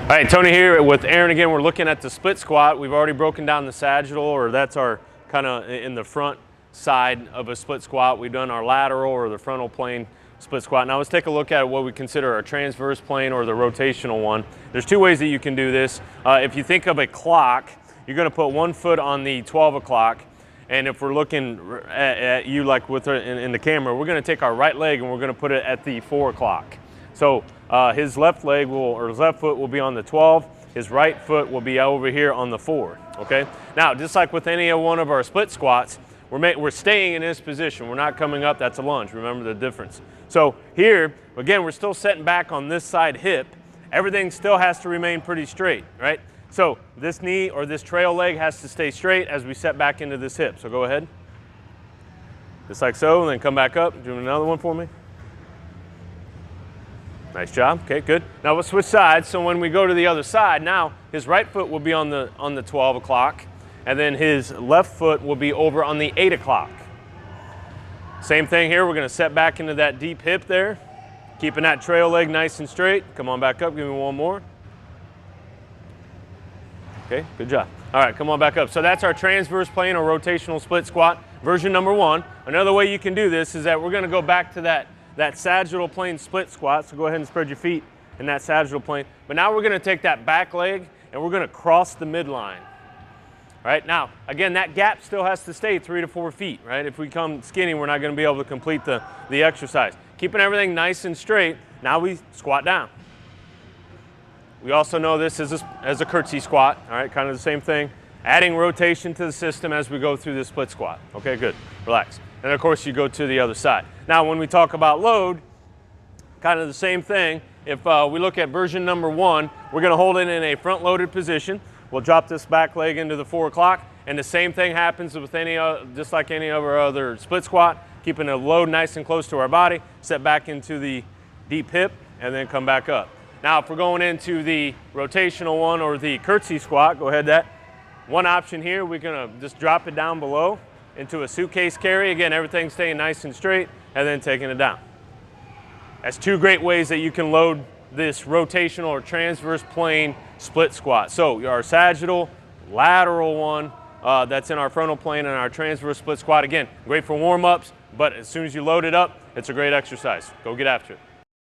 All right, Tony here with Aaron again. We're looking at the split squat. We've already broken down the sagittal, or that's our kind of in the front side of a split squat. We've done our lateral or the frontal plane split squat. Now let's take a look at what we consider our transverse plane or the rotational one. There's two ways that you can do this. If you think of a clock, you're going to put one foot on the 12 o'clock, and if we're looking at you like with in the camera, we're going to take our right leg and we're going to put it at the 4 o'clock. So his left leg or his left foot will be on the 12. His right foot will be over here on the 4. Okay. Now, just like with any one of our split squats, we're staying in this position. We're not coming up. That's a lunge. Remember the difference. So here, again, we're still setting back on this side hip. Everything still has to remain pretty straight, right? So this knee or this trail leg has to stay straight as we set back into this hip. So go ahead. Just like so, and then come back up. Do another one for me. Nice job. Okay, good. Now we'll switch sides. So when we go to the other side, now his right foot will be on the 12 o'clock, and then his left foot will be over on the 8 o'clock. Same thing here. We're going to set back into that deep hip there, keeping that trail leg nice and straight. Come on back up. Give me one more. Okay, good job. All right, come on back up. So that's our transverse plane or rotational split squat, version number 1. Another way you can do this is that we're going to go back to that sagittal plane split squat. So go ahead and spread your feet in that sagittal plane. But now we're going to take that back leg and we're going to cross the midline. Right now, again, that gap still has to stay 3 to 4 feet, right? If we come skinny, we're not going to be able to complete the exercise. Keeping everything nice and straight, now we squat down. We also know this as a curtsy squat, all right, kind of the same thing. Adding rotation to the system as we go through this split squat. Okay, good, relax. And of course, you go to the other side. Now, when we talk about load, kind of the same thing. If we look at version number 1, we're going to hold it in a front-loaded position. We'll drop this back leg into the 4 o'clock, and the same thing happens with just like any of our other split squat, keeping the load nice and close to our body, set back into the deep hip, and then come back up. Now, if we're going into the rotational one or the curtsy squat, go ahead. That one option here, we're going to just drop it down below into a suitcase carry. Again, everything staying nice and straight, and then taking it down. That's two great ways that you can load this rotational or transverse plane split squat. So our sagittal, lateral one, that's in our frontal plane, and our transverse split squat. Again, great for warm-ups, but as soon as you load it up, it's a great exercise. Go get after it.